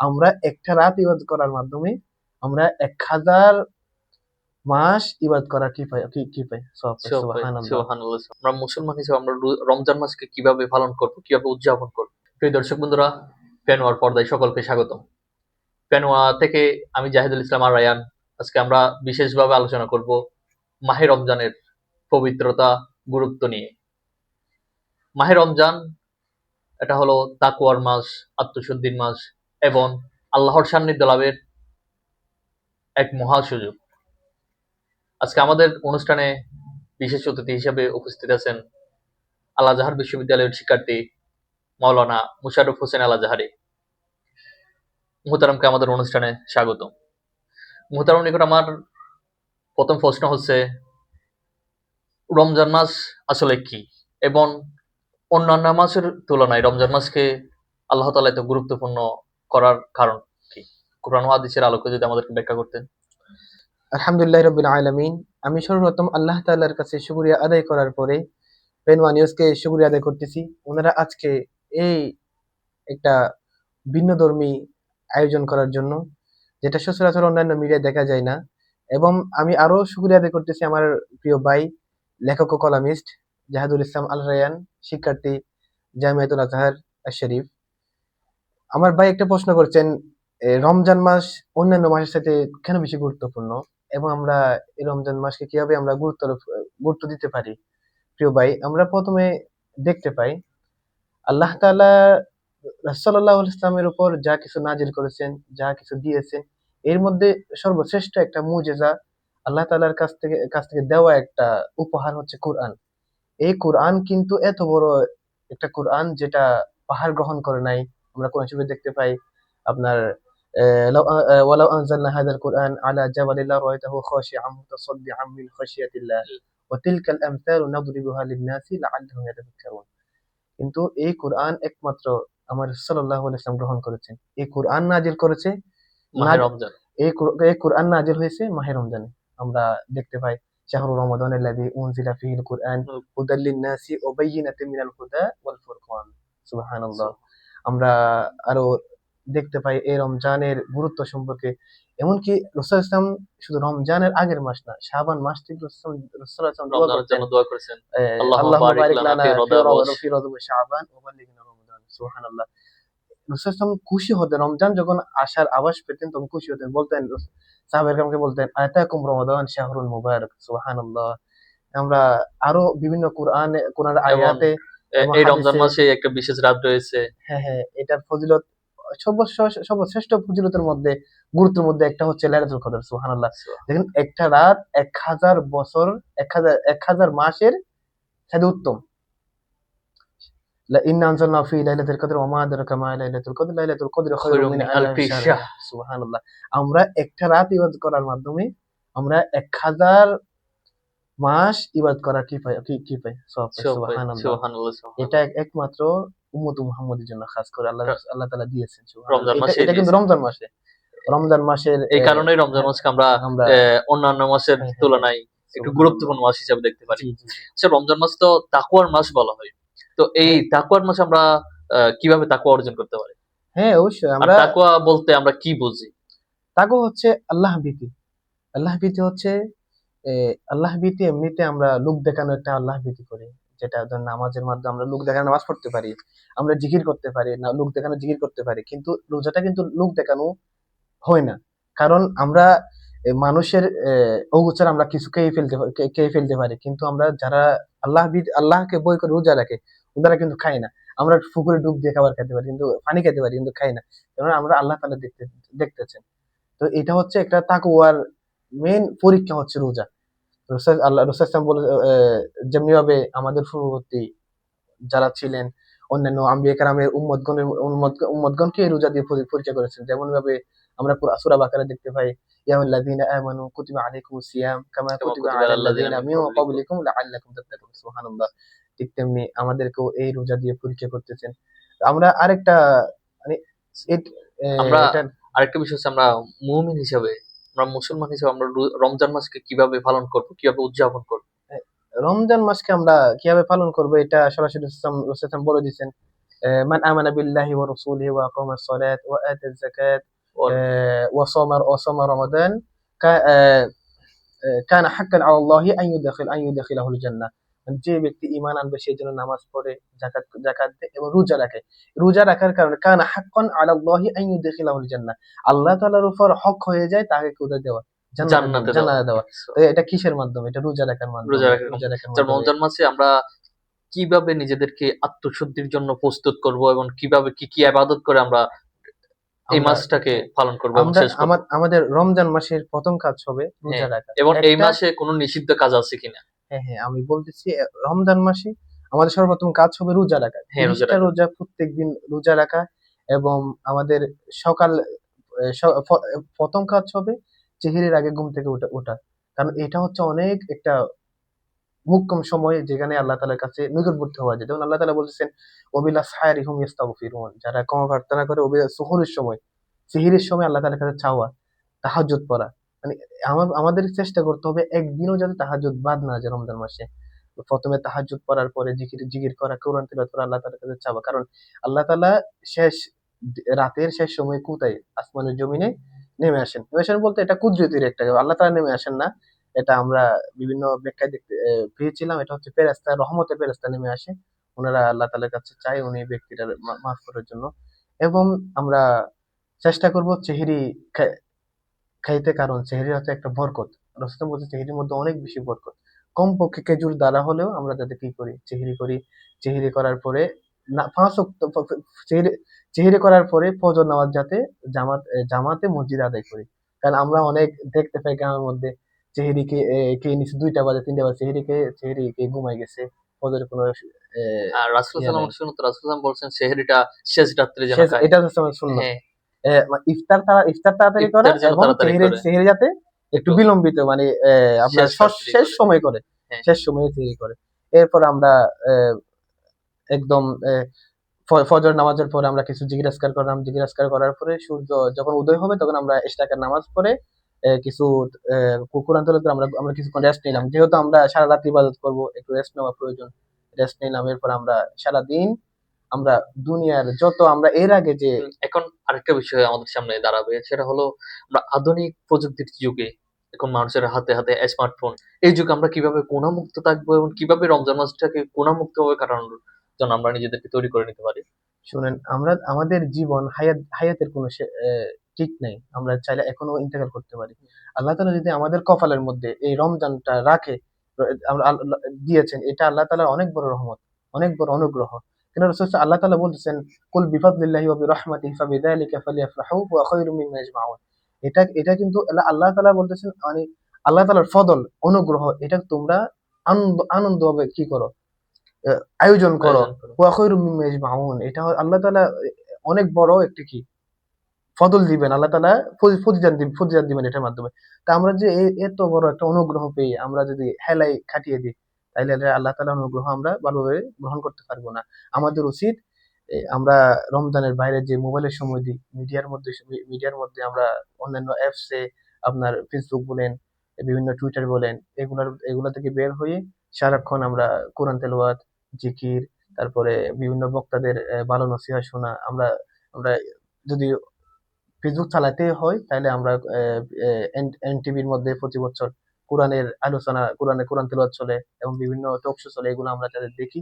আমরা একটা রাত ইবাদত করার মাধ্যমে আমরা 1000 মাস ইবাদত করার কি পাই, কি পাই? সওয়াব পাই। সব ভাই, সুবহানাল্লাহ। সুবহানাল্লাহ। আমরা মুসলমান হিসেবে আমরা রমজান মাসকে কিভাবে পালন করব, কিভাবে উদযাপন করব? প্রিয় দর্শক বন্ধুরা, পেনোয়ার পর্দায় সকলকে স্বাগতম। পেনোয়া থেকে আমি জাহিদুল ইসলাম আর রায়ান। আজকে আমরা বিশেষভাবে আলোচনা করব মাহে রমজানের পবিত্রতা, গুরুত্ব নিয়ে। মাহে রমজান এটা হলো তাকওয়ার মাস, আত্মশুদ্ধির মাস এবং আল্লাহর সান্নিধ্য লাভের এক মহা সুযোগ। আজকে আমাদের অনুষ্ঠানে বিশেষ অতিথি হিসেবে উপস্থিত আছেন আল আজহার বিশ্ববিদ্যালয়ের শিক্ষার্থী মাওলানা মুশাররফ হোসেন আল আজহারি। মুহতারামকে আমাদের অনুষ্ঠানে স্বাগত। মুহতারাম নিকট আমার প্রথম প্রশ্ন হচ্ছে, রমজান মাস আসলে কি এবং অন্যান্য মাসের তুলনায় রমজান মাসকে আল্লাহ তাআলা এত গুরুত্বপূর্ণ করার কারণ কি? কোরআন ও হাদিসের আলোকে যদি আমাদেরকে ব্যাখ্যা করতেন। আলহামদুলিল্লাহ রাব্বিল আলামিন। আমি সর্বপ্রথম আল্লাহ তাআলার কাছে শুকরিয়া আদায় করার পরে পেনওয়া নিউজকে শুকরিয়া আদায় করতেছি। ওনারা আজকে এই একটা ভিন্নধর্মী আয়োজন করার জন্য, যেটা সচরাচর অন্যান্য মিডিয়ায় দেখা যায় না। এবং আমি আরো শুকরিয়া আদায় করতেছি আমার প্রিয় ভাই, লেখক ও কলামিস্ট জাহিদুল ইসলাম আল রায়ান, শিক্ষার্থী জামিয়াতুল আজহার শরীফ। আমার ভাই একটা প্রশ্ন করছেন, রমজান মাস অন্যান্য মাসের সাথে কেন বেশি গুরুত্বপূর্ণ এবং আমরা এই রমজান মাসকে কিভাবে আমরা গুরুত্ব দিতে পারি? প্রিয় ভাই, আমরা প্রথমে দেখতে পাই আল্লাহ তাআলা রাসূল সাল্লাল্লাহু আলাইহি ওয়াসাল্লামের উপর যা কিছু নাজিল করেছেন, যা কিছু দিয়েছেন, এর মধ্যে সর্বশ্রেষ্ঠ একটা মুজিজা আল্লাহ তাআলার কাছ থেকে দেওয়া একটা উপহার হচ্ছে কোরআন। এই কোরআন কিন্তু এত বড় একটা কোরআন, যেটা পাহাড় গ্রহণ করে নাই। আমরা কোরআন শরীফে দেখতে পাই আপনার ওয়ালাউ আনজালনা হাযাল কুরআন আলা জাবালিন লারাআইতাহু খাশিআম মুতাসাদ্দিআম মিন খাশিয়াতিল্লাহ ওয়া তিলকাল আমসালু নাদরিবুহা লিন-নাসি লাআল্লাহুম ইয়াতাফাক্কারুন। কিন্তু এই কোরআন একমাত্র আমার রাসূল সাল্লাল্লাহু আলাইহি ওয়াসাল্লাম গ্রহণ করেছেন। এই কোরআন নাজিল করেছে মাহে নাজ রমজান। এই কোরআন নাজিল হয়েছে মাহে রমজানে। আমরা দেখতে পাই শাহরু রমাদান আল্লাযী উনজিলা ফীহিল কুরআন হুদাল লিন-নাসি ওয়া বায়্যিনাতিন মিনাল হুদা ওয়াল ফুরকান। সুবহানাল্লাহ। আমরা আরো দেখতে পাই এই রমজানের গুরুত্ব সম্পর্কে। এমনকি রাসূল সাল্লাল্লাহু আলাইহি ওয়াসাল্লাম শুধু রমজানের আগের মাস না, শাবান মাস থেকে রাসূল সাল্লাল্লাহু আলাইহি ওয়াসাল্লাম দোয়া রমজানের করতেন, জন্য দোয়া করেছেন, আল্লাহুম্মা আল্লাহুম্মা বারিক বারিক লানা লানা ফি ফি রজব ওয়া রজব ওয়া শাবান ওয়া বাল্লিগনা রমাদান। সুবহানাল্লাহ। রাসূল সাল্লাল্লাহু আলাইহি ওয়াসাল্লাম খুশি হতেন, রমজান যখন আসার আভাস পেতেন তখন খুশি হতেন, বলতেন, সাহাবায়ে কেরামকে বলতেন, আতাকুম রমাদান শাহরুল মুবারাক। সুবহানাল্লাহ। আমরা আরো বিভিন্ন কোরআনের এবং আয়াতে এবং এই রমজান হাদিসে, মাসে একটা বিশেষ রাত রয়েছে। হ্যাঁ হ্যাঁ, এটার ফজিলত সর্বশ্রেষ্ঠ ফজিলতের মধ্যে, গুরুত্বের মধ্যে একটা হচ্ছে লাইলাতুল কদর। সুবহানাল্লাহ। দেখেন, একটা রাত 1000 বছর, 1000 মাসের সাথে উত্তম। ইন্না আনজালনাহু ফি লাইলাতুল কদর ওয়া মা আদরাকা মা লাইলাতুল কদর, লাইলাতুল কদরি খায়রুম খৈরুম মিন মিন আলফি আলফি শাহর। শাহ। সুবহানাল্লাহ। আমরা একটা রাত ইবাদত করার মাধ্যমে আমরা 1000 মাস ইবাদত করার কি পাই? সওয়াব পাই। সব ভাই, সুবহানাল্লাহ। সুবহানাল্লাহ, এটা সুবহানাল্লাহ। একমাত্র উম্মত মুহাম্মদের জন্য খাস করে আল্লাহ তাআলা দিয়েছেন। সুবহানাল্লাহ। রমজান এটা মাসেই এটা কিন্তু দিয়েছেন। রমজান মাসে। রমজান মাসের এই কারণেই রমজান মাসকে আমরা আমরা, অন্যান্য মাসের হ্যাঁ হ্যাঁ হ্যাঁ, তুলনায় একটু সুবহানাল্লাহ। গুরুত্বপূর্ণ মাস হিসাবে দেখতে পারি। জি জি জি। আচ্ছা, রমজান মাস তো তাকওয়ার মাস বলা হয়। তো এই হ্যাঁ তাকওয়ার মাসে আমরা কিভাবে তাকওয়া অর্জন করতে পারি? হ্যাঁ, অবশ্যই। আর আমরা তাকওয়া বলতে আমরা কি বুঝি? তাকওয়া হচ্ছে আল্লাহ ভীতি। আল্লাহ ভীতি হচ্ছে, এ আল্লাহ ভীতি এমনিতে আমরা লোক দেখানো একটা আল্লাহ ভীতি করি। যেটা ধরেন নামাজের মাধ্যমে আমরা লোক দেখানো নামাজ পড়তে পারি, আমরা জিকির করতে পারি, না লোক দেখানো জিকির করতে পারি। কিন্তু রোজাটা কিন্তু লোক দেখানো হয় না। কারণ আমরা মানুষের অগোচর আমরা কিছু খেয়ে ফেলতে পারি। কিন্তু আমরা যারা আল্লাহকে ভয় করে রোজা রাখে, ওনারা কিন্তু খায় না। আমরা পুকুরে ডুব দিয়ে খাবার খেতে পারি, কিন্তু পানি খেতে পারি, কিন্তু খাই না। কারণ আমরা আল্লাহ তাআলা দেখতেছেন। তো এটা হচ্ছে একটা তাকওয়ার মেইন পরীক্ষা হচ্ছে রোজা। রাসূল সাল্লাল্লাহু বলে, যেমনি ভাবে আমাদের পূর্ববর্তী যারা ছিলেন, অন্যান্য আম্বিয়া কেরামের উম্মতগণকে এই রোজা দিয়ে পরীক্ষা করেছেন। যেমন ভাবে আমরা সূরা বাকারা দেখতে পাই, ইয়া আইয়ুহাল্লাযীনা আমানু কুতিবা আলাইকুমুস সিয়াম কামা কামা কুতিবা কুতিবা আলাল লাযিনা আলাল্লাযীনা মিন মিন ক্বাবলিকুম। ক্বাবলিকুম লাআল্লাকুম তাত্তাকুন। সুবহানাল্লাহ। ঠিক তেমনি আমাদেরকেও এই রোজা দিয়ে পরীক্ষা করতেছেন। আমরা আরেকটা, মানে এট- এ, আমরা এটা আরেকটা বিষয় হচ্ছে, আমরা মুমিন হিসাবে, আমরা মুসলমান হিসাবে আমরা রমজান মাসকে কিভাবে পালন করব, কিভাবে উদযাপন করব? রমজান মাসকে আমরা কিভাবে পালন করব, এটা সরাসরি রাসূল সাল্লাল্লাহু আলাইহি ওয়াসাল্লাম বলে দিয়েছেন। মান আমানা বিল্লাহি ওয়া রাসূলিহি ওয়া আকামাস সালাত ওয়া আতাজ যাকাত ওর ওয়া সামা রমাদান কানা হাক্কান আলাল্লাহি আন ইউদখিলাহুল জান্নাহ। মানে যে ব্যক্তি ঈমান আনবে সে যেন নামাজ পড়ে, যাকাত দেয় এবং রোজা রাখে। রোজা রাখার কারণে কানা হাক্কান আলাল্লাহি আন ইউদখিলাহুল জান্নাহ। আল্লাহ তাআলার উপর হক হয়ে যায় তাকে কোথায় দেওয়া? জান্নাতে দেওয়া। জান্নাতে দেওয়া। সো তো এটা কিসের মাধ্যমে? এটা রোজা রাখার রোজা মাধ্যমে। রাখার রোজা রাখার যেমন মাধ্যমে। রমজান মাসে আমরা কিভাবে নিজেদেরকে আত্মশুদ্ধির জন্য প্রস্তুত করব এবং কিভাবে কি কি ইবাদত করে আমরা এই আমরা মাসটাকে পালন করব এবং আমরা শেষ করব। আমাদের রমজান মাসের ১ম কাজ হবে রোজা হ্যাঁ, রাখা। এবং এই একটা মাসে কোনো নিষিদ্ধ কাজ আছে কিনা? হ্যাঁ, হ্যাঁ, আমি বলতেছি রমজান মাসে আমাদের সর্বপ্রথম কাজ হবে রোজা রাখা। হ্যাঁ, ৩০ রোজা টা রাখা। রোজা প্রত্যেকদিন রোজা রাখা এবং আমাদের সকাল এ স ফ ১ম কাজ হবে সেহরির আগে ঘুম থেকে ওঠা। কারণ এটা হচ্ছে অনেক একটা মোক্ষম সময় যেখানে আল্লাহ তাআলার কাছে নিকটবর্তী হওয়া যায়। যেমন আল্লাহ তাআলা বলতেছেন, "ওয়াবিল আসহারি হুম ইস্তাগফিরুন।" যারা ক্ষমা প্রার্থনা করে সুহুরের সময়, সেহরির সময় আল্লাহ তাআলার কাছে চাওয়া, তাহাজ্জুদ পড়া। মানে আমাদের চেষ্টা করতে হবে একদিনও যাতে তাহাজ্জুদ বাদ না যায় রমজান মাসে। ১ম এ তাহাজ্জুদ পড়ার পরে জিকির করা, কোরআন তিলাওয়াত করা, আল্লাহ তাআলার কাছে চাওয়া। কারণ আল্লাহ তাআলা শেষ রাতের শেষ সময়ে কোথায়? আসমানের জমিনে নেমে আসেন বলতে এটা কুদরতির একটা আল্লাহ তাআলা নেমে আসেন না। এটা আমরা বিভিন্ন ব্যাখ্যায় দেখতে পেয়েছিলাম। এটা হচ্ছে ফেরেশতা, রহমতের ফেরেশতা নেমে আসে। উনারা আল্লাহ তাআলার কাছে চায় উনি ব্যক্তিটার মাফ করার জন্য। এবং আমরা চেষ্টা করব সেহরি খা খাইতে, কারণ সেহরি হচ্ছে একটা বরকত। রাসূল বলছে সেহরির মধ্যে অনেক বেশি বরকত। কমপক্ষে খেজুর দ্বারা হলেও আমরা যাতে কি করি? সেহরি করি। সেহরি করার পরে ৫ ওয়াক্ত সেহরি সেহরি করার পরে ফজর নামাজ যাতে জামাতে মসজিদে আদায় করি। কারণ আমরা অনেক দেখতে পাই গ্রামের মধ্যে সেহরি খেয়ে নিছে ২ টা বাজে ৩ টা বাজে সেহরি খেয়ে ঘুমায় গেছে। ফজরের কোনো এ আর রাসূল ইয়া নাই। সাল্লাল্লাহু আলাইহি ওয়াসাল্লাম রাসূল সাল্লাল্লাহু বলছেন সেহরিটা শেষ রাত্রে যেন খায়। এটা হচ্ছে আমার সুন্নত। হ্যাঁ, ইফতার তাড়াতাড়ি করা ইফতার যেন এবং তাড়াতাড়ি করে। সেহরি যাতে একটু একটু বিলম্বিত, মানে আপনার শেষ রাত্রি শেষ করে। সময় করে। হ্যাঁ, শেষ সময়ে সেহরি করে। এরপর আমরা একদম ফজর নামাজের পরে আমরা কিছু জিকির আজকার করলাম। জিকির আজকার করার পরে সূর্য যখন উদয় হবে তখন আমরা ইশরাকের নামাজ পড়ে কিছু কোরআন তেলাওয়াত করে আমরা কিছুক্ষণ রেস্ট নিলাম। যেহেতু আমরা সারা রাত ইবাদত করব, একটু রেস্ট নেওয়া প্রয়োজন। রেস্ট নিলাম। এরপর আমরা সারাদিন আমরা দুনিয়ার যত আমরা এর আগে যে এখন আরেকটা বিষয় আমাদের সামনে দাঁড়াবে সেটা হলো আমরা আধুনিক প্রযুক্তির যুগে এখন মানুষের হাতে হাতে স্মার্টফোন, এই যুগে আমরা কিভাবে গুণামুক্ত থাকবো এবং কিভাবে রমজান মাসটাকে গুণামুক্ত ভাবে কাটানোর জন্য আমরা নিজেদেরকে তৈরি করে নিতে পারি। শুনেন, আমরা আমাদের জীবন হায়াতের কোনো ঠিক নেই। আমরা চাইলে এখনো ইন্তেকাল করতে পারি। আল্লাহ তাআলা যদি আমাদের কপালের মধ্যে এই রমজানটা রাখে, আমরা দিয়েছেন, এটা আল্লাহ তাআলার অনেক বড় রহমত, অনেক বড় অনুগ্রহ। কিন্তু আল্লাহ তাআলা বলতেছেন, "কুল বিফাদলিল্লাহি ওয়া বিরাহমাতিহি ফাবিযালিকা ফালইফরাহু হুয়া খায়রুম মিম্মা ইয়াজমাউন।" এটা কিন্তু আল্লাহ তাআলা বলতেছেন, মানে আল্লাহ তাআলার ফদল, অনুগ্রহ। এটা তোমরা আনন্দভাবে কি করো? আ আয়োজন করো। আয়োজন করো। ওয়া খায়রুম মিম্মা ইয়াজমাউন। এটা আল্লাহ তাআলা অনেক বড় একটা কি ফদল দিবেন। আল্লাহ তাআলা প্রতিদান দিবেন এটার মাধ্যমে। তা আমরা যে এত বড় একটা অনুগ্রহ পেয়ে আমরা যদি হেলায় খাটিয়ে দিই, তাইলে আল্লাহ তাআলার অনুগ্রহ আমরা ভালোভাবে গ্রহণ করতে পারবো না। আমাদের উচিত আমরা রমজানের বাইরে যে মোবাইলের সময় দিই, মিডিয়ার মধ্যে আমরা অন্যান্য অ্যাপসে আপনার Facebook বলেন, বিভিন্ন Twitter বলেন, এগুলা থেকে বের হয়ে সারাক্ষণ আমরা কোরআন তেলাওয়াত, জিকির, তারপরে বিভিন্ন বক্তাদের ভালো নসিহত শোনা। আমরা আমরা যদি ফেসবুক চালাতে হয় তাহলে আমরা এনটিভির মধ্যে প্রতি বছর কোরআনের আলোচনা, কোরআন তেলাওয়াত চলে এবং বিভিন্ন টক শো চলে, এগুলো আমরা যাদের দেখি।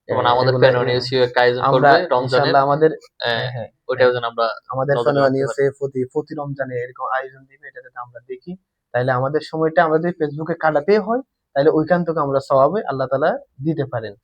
যেমন আমাদের এগুলা ফ্যান নিউজও একটা আয়োজন আমরা করবে রমজানের। ইনশাআল্লাহ আমাদের আহ, হ্যাঁ, হ্যাঁ, হ্যাঁ, ওইটাও যেন আমরা আমাদের নজরে ফানোয়া রাখতে পারি। নিউজে প্রতি রমজানে এরকম আয়োজন দিবে, এটা যাতে আমরা দেখি। তাইলে আমাদের সময়টা আমরা যদি ফেসবুকে কাটাতে হয় তাহলে ওইখান থেকে আমরা সওয়াবে আল্লাহ তাআলা দিতে পারেন।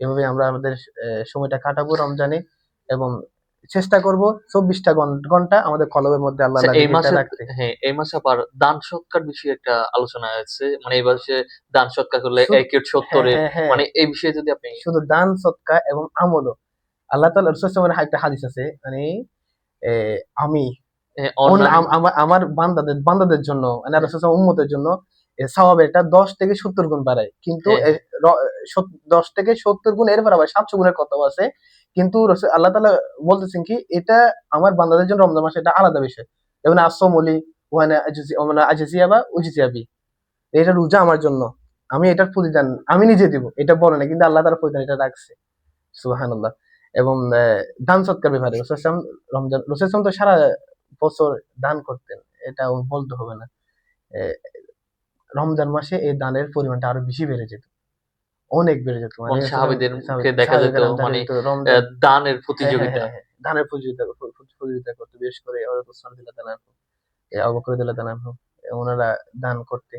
এভাবে আমরা আমাদের সময়টা কাটাবো রমজানে এবং চেষ্টা করব ২৪ টা ঘন্টা আমাদের কলবের মধ্যে আচ্ছা, আল্লাহর এই জিকিরটা মাসে, রাখতে। হ্যাঁ এই মাসে আবার দান সৎকার বিষয়ে একটা আলোচনা আছে, মানে এই মাসে দান সৎকার করলে শুধু একের হ্যাঁ, সত্তরের, হ্যাঁ, হ্যাঁ, মানে এই বিষয়ে যদি আপনি শুধু দান সদকা এবং আমলও। আল্লাহ তাআলা রাসূল সাল্লাল্লাহু আলাইহি ওয়াসাল্লামের একটা হাদিস আছে, মানে এ আমি অন্যান্য, আমার বান্দাদের জন্য, মানে হ্যাঁ, রাসূল সাল্লাল্লাহু উম্মতের জন্য সওয়াব এটা ১০ থেকে ৭০ গুণ বাড়ায়। কিন্তু হ্যাঁ, হ্যাঁ, ১০ থেকে ৭০ গুণ, এরপর আবার ৭০০ গুণের কথাও আছে। কিন্তু আল্লাহ তাআলা বলতেছেন কি, এটা আমার বান্দাদের জন্য রমজান মাসে এটা আলাদা বিষয়। যেমন আসসামু আজজিয়া বা উজজিয়া বি। এটা রোজা আমার জন্য। আমি এটার প্রতিদান আমি নিজে দিব। এটা বলে না, কিন্তু আল্লাহ তাআলা প্রতিদান এটা রাখছে। সুবহানাল্লাহ। এবং দান সৎকার ব্যাপারে রসুল তো সারা বছর দান করতেন, এটা বলতে হবে না। আহ, রমজান মাসে এই দানের পরিমাণটা আরো বেশি বেড়ে যেত, অনেক বেড়ে যেত, কোন মানে সাহাবীদেরকে দেখা যেত সাহাবায়ে কেরাম মানে যেত রমজান। দানের হ্যাঁ হ্যাঁ প্রতিযোগিতা। হ্যাঁ হ্যাঁ, দানের প্রতিযোগিতা করতে, বিশেষ করে ওসমান রাদিয়াল্লাহু আনহু, আবু বকর রাদিয়াল্লাহু আনহু, ওনারা দান করতে।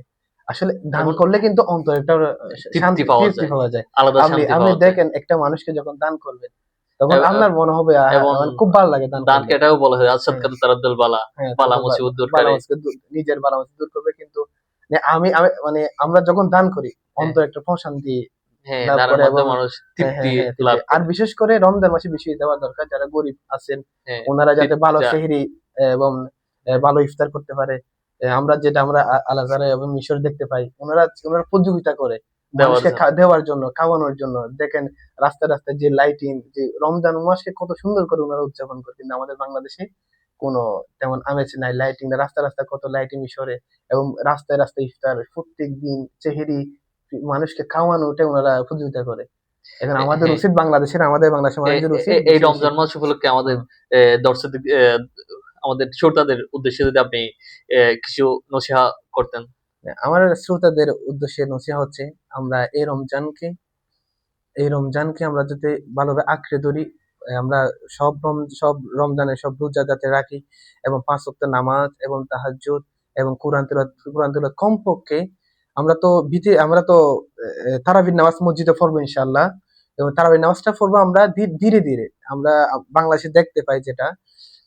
আসলে দান এবং করলে কিন্তু অন্তরে একটা তৃপ্তি শান্তি, পাওয়া তৃপ্তি যায়, পাওয়া যায়। আলাদা আপনি শান্তি আপনি পাওয়া যায়। দেখেন একটা মানুষকে যখন দান করবেন, তখন এব- আপনার এব- মনে হবে এবং মানে খুব ভালো লাগে দান দানকে করলে। এটাও বলা হয় হ্যাঁ আসাদকাতু তারাদ্দুল বালা, হ্যাঁ, বালা তারপর মুসিবত দূর করে। বালামাসকে নিজের বালামাসকে দূর করবে, কিন্তু মানে আমি মানে আমরা যখন দান করি হ্যাঁ, অন্তরে একটা প্রশান্তি হ্যাঁ, লাভ দানের করে। এবং মাধ্যমে মানুষ হ্যাঁ তৃপ্তি হ্যাঁ হ্যাঁ, লাভ আর করে। বিশেষ করে রমজান মাসে বেশি দেওয়া দরকার, যারা গরিব আছেন হ্যাঁ, ওনারা যাতে ভালো তৃপ্তিটা সেহরি এবং ভালো ইফতার করতে পারে। আমরা যেটা আমরা আল আজহারে এবং মিশর দেখতে পাই, ওনারা ওনারা প্রতিযোগিতা করে দেওয়ার মানুষকে জন্য। দেওয়ার জন্য, খাওয়ানোর জন্য। দেখেন রাস্তায় রাস্তায় যে লাইটিং, যে রমজান মাসকে কত সুন্দর করে ওনারা উদযাপন করে, কিন্তু আমাদের বাংলাদেশে কোনো তেমন আমেজ নাই লাইটিং। রাস্তা রাস্তায় কত লাইটিং মিশরে, এবং রাস্তায় রাস্তায় ইফতার প্রত্যেক দিন সেহেরি মানুষকে খাওয়ানোটা ওনারা প্রতিযোগিতা করে। এখন আমাদের হ্যাঁ, উচিত, আমাদের বাংলাদেশের মানুষদের উচিত এই বেশি বেশি। রমজান মাস উপলক্ষে আমাদের হুম। দর্শক, আমাদের শ্রোতাদের উদ্দেশ্যে যদি আপনি কিছু নসিহা করতেন। আমার শ্রোতাদের উদ্দেশ্যে নসিহা হচ্ছে, আমরা এই রমজানকে আমরা যাতে ভালোভাবে আঁকড়ে ধরি। আমরা সব রমজানের সব রোজা যাতে রাখি, এবং ৫ ওয়াক্ত নামাজ এবং তাহাজ্জুদ এবং কোরআন তেলাওয়াত কমপক্ষে। আমরা তো তারাবির নামাজ মসজিদে পড়বো ইনশাআল্লাহ, এবং তারাবির নামাজটা পড়বো আমরা ধীরে ধীরে। আমরা বাংলাদেশে দেখতে পাই যেটা,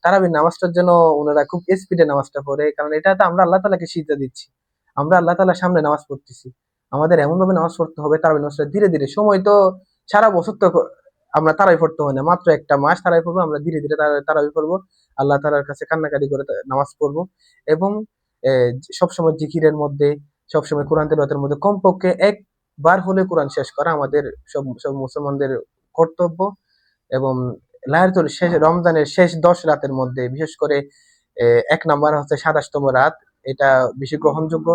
তারাবির নামাজটার জন্য ওনারা খুব স্পিডে নামাজটা পড়ে, কারণ এটাতে আমরা আল্লাহ তাআলাকে সিজদা দিচ্ছি, আমরা আল্লাহ তাআলার সামনে নামাজ পড়তেছি। আমাদের এমন ভাবে নামাজ পড়তে হবে, তারাবির নামাজটা ধীরে ধীরে। সময় তো সারা বছর তো আমরা তারাবি পড়তে হয় না, মাত্র একটা মাস তারাবি পড়বো, আমরা ধীরে ধীরে তারাবি পড়বো, আল্লাহ তাআলার কাছে কান্নাকাটি করে নামাজ পড়বো। এবং সবসময় জিকিরের মধ্যে, সবসময় কোরআন তেলাওয়াতের মধ্যে কমপক্ষে একবার হলে কোরআন শেষ করা আমাদের সব সব মুসলমানদের কর্তব্য। এবং রমজানের শেষ ১০ রাতের মধ্যে, বিশেষ করে ১ নম্বর হচ্ছে ২৭তম রাত, এটা বেশি গ্রহণযোগ্য।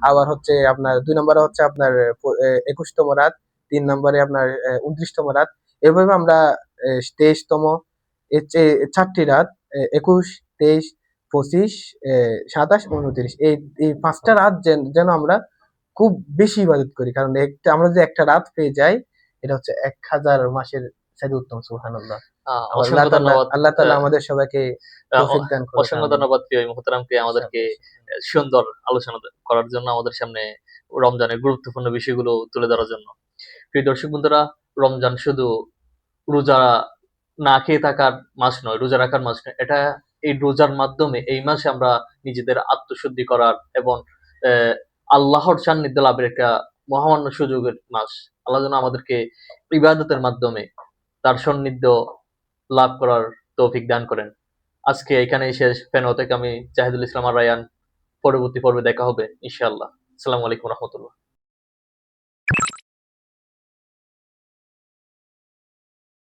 আবার হচ্ছে আপনার ২ নম্বরে হচ্ছে আপনার ২১তম রাত, ৩ নম্বরে আপনার ২৯তম রাত। এভাবে আমরা ২৩তম, এর চেয়ে ৪টি রাত, ২১, ২৩, ২৫, ২৭, ২৯, এই ৫টা রাত যেন আমরা খুব বেশি ইবাদত করি, কারণ আমরা যদি একটা রাত পেয়ে যাই, এটা হচ্ছে ১,০০০ মাসের চাইতে উত্তম। সুবহানাল্লাহ। আমার অসংখ্য ধন্যবাদ। আল্লাহ তাআলা আহ, আমাদের সবাইকে আহ, তৌফিক দান করুক, অসংখ্য আমিন। ধন্যবাদ প্রিয় মোহতারামকে আমাদেরকে ইনশাআল্লাহ। সুন্দর আলোচনা করার জন্য, আমাদের সামনে রমজানের গুরুত্বপূর্ণ বিষয়গুলো তুলে ধরার জন্য। প্রিয় দর্শক বন্ধুরা, রমজান শুধু রোজা না খেয়ে থাকার মাস নয়, রোজা রাখার মাস নয়। এটা এই রোজার মাধ্যমে এই মাসে আমরা নিজেদের আত্মশুদ্ধি করার এবং আহ, আল্লাহর সান্নিধ্য লাভের একটা মহামান্য সুযোগের মাস। আল্লাহ যেন আমাদেরকে ইবাদতের মাধ্যমে তার সান্নিধ্য লাভ করার তৌফিক দান করেন। আজকে এখানেই শেষ। ফেনো থেকে আমি জাহিদুল ইসলাম আর রায়ান। পরবর্তী পর্বে দেখা হবে ইনশাআল্লাহ। আসসালামু আলাইকুম রহমতুল্লাহ।